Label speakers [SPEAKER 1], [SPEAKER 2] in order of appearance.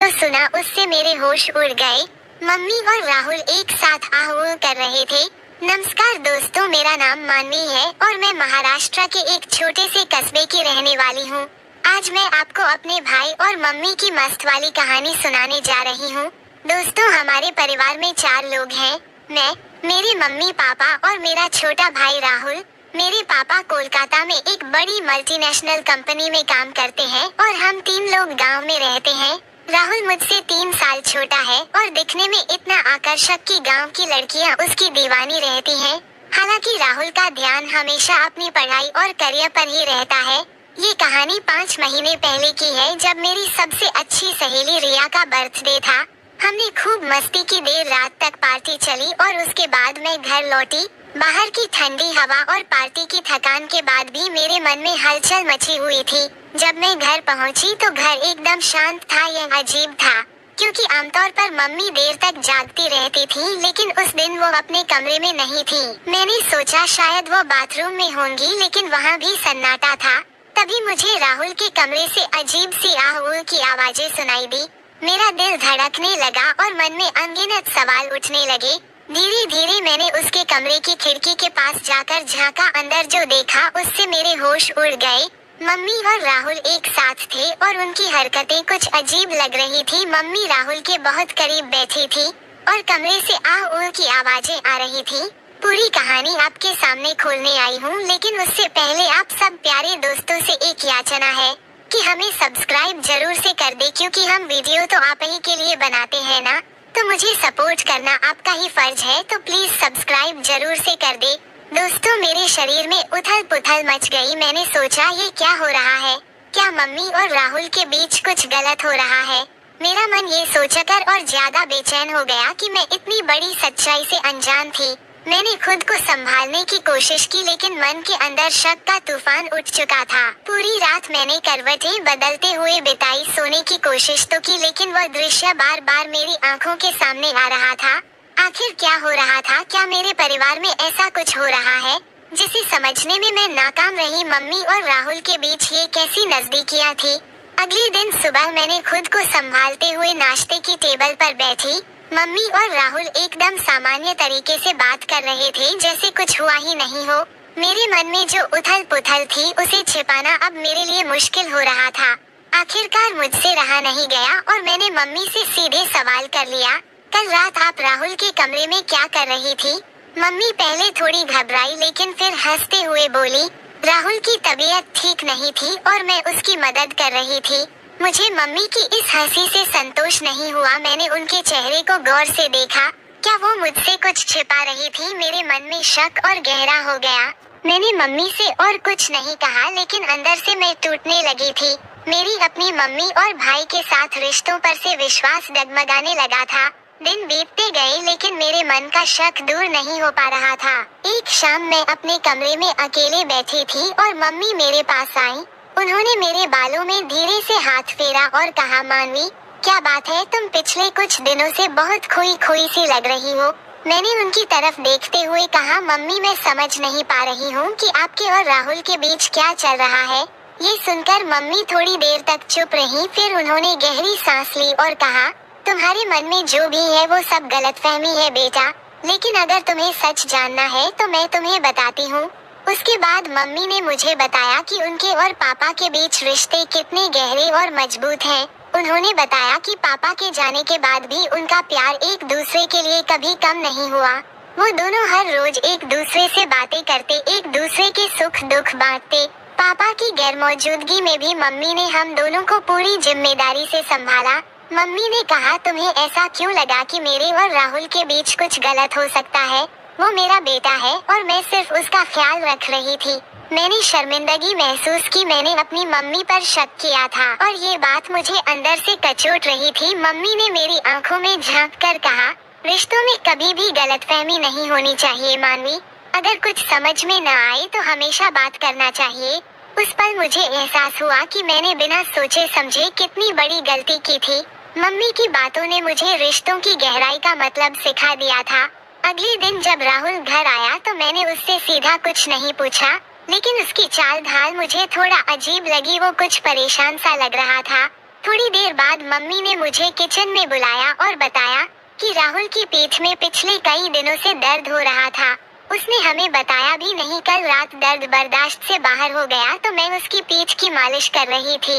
[SPEAKER 1] तो सुना उससे मेरे होश उड़ गए। मम्मी और राहुल एक साथ आह कर रहे थे। नमस्कार दोस्तों, मेरा नाम मानवी है और मैं महाराष्ट्र के एक छोटे से कस्बे की रहने वाली हूँ। आज मैं आपको अपने भाई और मम्मी की मस्त वाली कहानी सुनाने जा रही हूँ। दोस्तों, हमारे परिवार में 4 लोग हैं। मैं, मेरे मम्मी पापा और मेरा छोटा भाई राहुल। मेरे पापा कोलकाता में एक बड़ी मल्टीनेशनल कंपनी में काम करते हैं और हम 3 लोग गांव में रहते हैं। राहुल मुझसे 3 साल छोटा है और दिखने में इतना आकर्षक कि गांव की लड़कियां उसकी दीवानी रहती हैं। हालांकि राहुल का ध्यान हमेशा अपनी पढ़ाई और करियर पर ही रहता है। ये कहानी 5 महीने पहले की है, जब मेरी सबसे अच्छी सहेली रिया का बर्थडे था। हमने खूब मस्ती की, देर रात तक पार्टी चली और उसके बाद मैं घर लौटी। बाहर की ठंडी हवा और पार्टी की थकान के बाद भी मेरे मन में हलचल मची हुई थी। जब मैं घर पहुंची तो घर एकदम शांत था। यह अजीब था क्योंकि आमतौर पर मम्मी देर तक जागती रहती थी, लेकिन उस दिन वो अपने कमरे में नहीं थी। मैंने सोचा शायद वो बाथरूम में होंगी, लेकिन वहाँ भी सन्नाटा था। तभी मुझे राहुल के कमरे से अजीब सी आह की आवाजें सुनाई दी। मेरा दिल धड़कने लगा और मन में अनगिनत सवाल उठने लगे। धीरे धीरे मैंने उसके कमरे की खिड़की के पास जाकर झांका। अंदर जो देखा उससे मेरे होश उड़ गए। मम्मी और राहुल एक साथ थे और उनकी हरकतें कुछ अजीब लग रही थी। मम्मी राहुल के बहुत करीब बैठी थी और कमरे से आह की आवाजें आ रही थी। पूरी कहानी आपके सामने खोलने आई हूँ, लेकिन उससे पहले आप सब प्यारे दोस्तों से एक याचना है कि हमें सब्सक्राइब जरूर से कर दे, क्योंकि हम वीडियो तो आप ही के लिए बनाते हैं ना, तो मुझे सपोर्ट करना आपका ही फर्ज है। तो प्लीज सब्सक्राइब जरूर से कर दे। दोस्तों, मेरे शरीर में उथल पुथल मच गई। मैंने सोचा ये क्या हो रहा है? क्या मम्मी और राहुल के बीच कुछ गलत हो रहा है? मेरा मन ये सोचकर और ज्यादा बेचैन हो गया कि मैं इतनी बड़ी सच्चाई से अनजान थी। मैंने खुद को संभालने की कोशिश की, लेकिन मन के अंदर शक का तूफान उठ चुका था। पूरी रात मैंने करवटें बदलते हुए बिताई, सोने की कोशिश तो की, लेकिन वह दृश्य बार बार मेरी आंखों के सामने आ रहा था। आखिर क्या हो रहा था? क्या मेरे परिवार में ऐसा कुछ हो रहा है जिसे समझने में मैं नाकाम रही? मम्मी और राहुल के बीच ये कैसी नजदीकियां थी? अगले दिन सुबह मैंने खुद को संभालते हुए नाश्ते की टेबल पर बैठी। मम्मी और राहुल एकदम सामान्य तरीके से बात कर रहे थे, जैसे कुछ हुआ ही नहीं हो। मेरे मन में जो उथल पुथल थी उसे छिपाना अब मेरे लिए मुश्किल हो रहा था। आखिरकार मुझसे रहा नहीं गया और मैंने मम्मी से सीधे सवाल कर लिया, कल रात आप राहुल के कमरे में क्या कर रही थी? मम्मी पहले थोड़ी घबराई, लेकिन फिर हंसते हुए बोली, राहुल की तबीयत ठीक नहीं थी और मैं उसकी मदद कर रही थी। मुझे मम्मी की इस हंसी से संतोष नहीं हुआ। मैंने उनके चेहरे को गौर से देखा। क्या वो मुझसे कुछ छिपा रही थी? मेरे मन में शक और गहरा हो गया। मैंने मम्मी से और कुछ नहीं कहा, लेकिन अंदर से मैं टूटने लगी थी। मेरी अपनी मम्मी और भाई के साथ रिश्तों पर से विश्वास डगमगाने लगा था। दिन बीतते गए, लेकिन मेरे मन का शक दूर नहीं हो पा रहा था। एक शाम मैं अपने कमरे में अकेले बैठी थी और मम्मी मेरे पास आई। उन्होंने मेरे बालों में धीरे से हाथ फेरा और कहा, मानवी क्या बात है? तुम पिछले कुछ दिनों से बहुत खोई खोई सी लग रही हो। मैंने उनकी तरफ देखते हुए कहा, मम्मी मैं समझ नहीं पा रही हूँ कि आपके और राहुल के बीच क्या चल रहा है। ये सुनकर मम्मी थोड़ी देर तक चुप रही, फिर उन्होंने गहरी सांस ली और कहा, तुम्हारे मन में जो भी है वो सब गलतफहमी है बेटा, लेकिन अगर तुम्हें सच जानना है तो मैं तुम्हें बताती हूँ। उसके बाद मम्मी ने मुझे बताया कि उनके और पापा के बीच रिश्ते कितने गहरे और मजबूत हैं। उन्होंने बताया कि पापा के जाने के बाद भी उनका प्यार एक दूसरे के लिए कभी कम नहीं हुआ। वो दोनों हर रोज एक दूसरे से बातें करते, एक दूसरे के सुख दुख बांटते। पापा की गैर मौजूदगी में भी मम्मी ने हम दोनों को पूरी जिम्मेदारी से संभाला। मम्मी ने कहा, तुम्हें ऐसा क्यों लगा कि मेरे और राहुल के बीच कुछ गलत हो सकता है? वो मेरा बेटा है और मैं सिर्फ उसका ख्याल रख रही थी। मैंने शर्मिंदगी महसूस की। मैंने अपनी मम्मी पर शक किया था और ये बात मुझे अंदर से कचोट रही थी। मम्मी ने मेरी आंखों में झांक कर कहा, रिश्तों में कभी भी गलतफहमी नहीं होनी चाहिए मानवी। अगर कुछ समझ में न आए तो हमेशा बात करना चाहिए। उस पल मुझे एहसास हुआ कि मैंने बिना सोचे समझे कितनी बड़ी गलती की थी। मम्मी की बातों ने मुझे रिश्तों की गहराई का मतलब सिखा दिया था। अगले दिन जब राहुल घर आया तो मैंने उससे सीधा कुछ नहीं पूछा, लेकिन उसकी चाल ढाल मुझे थोड़ा अजीब लगी। वो कुछ परेशान सा लग रहा था। थोड़ी देर बाद मम्मी ने मुझे किचन में बुलाया और बताया कि राहुल की पीठ में पिछले कई दिनों से दर्द हो रहा था। उसने हमें बताया भी नहीं, कल रात दर्द बर्दाश्त से बाहर हो गया तो मैं उसकी पीठ की मालिश कर रही थी।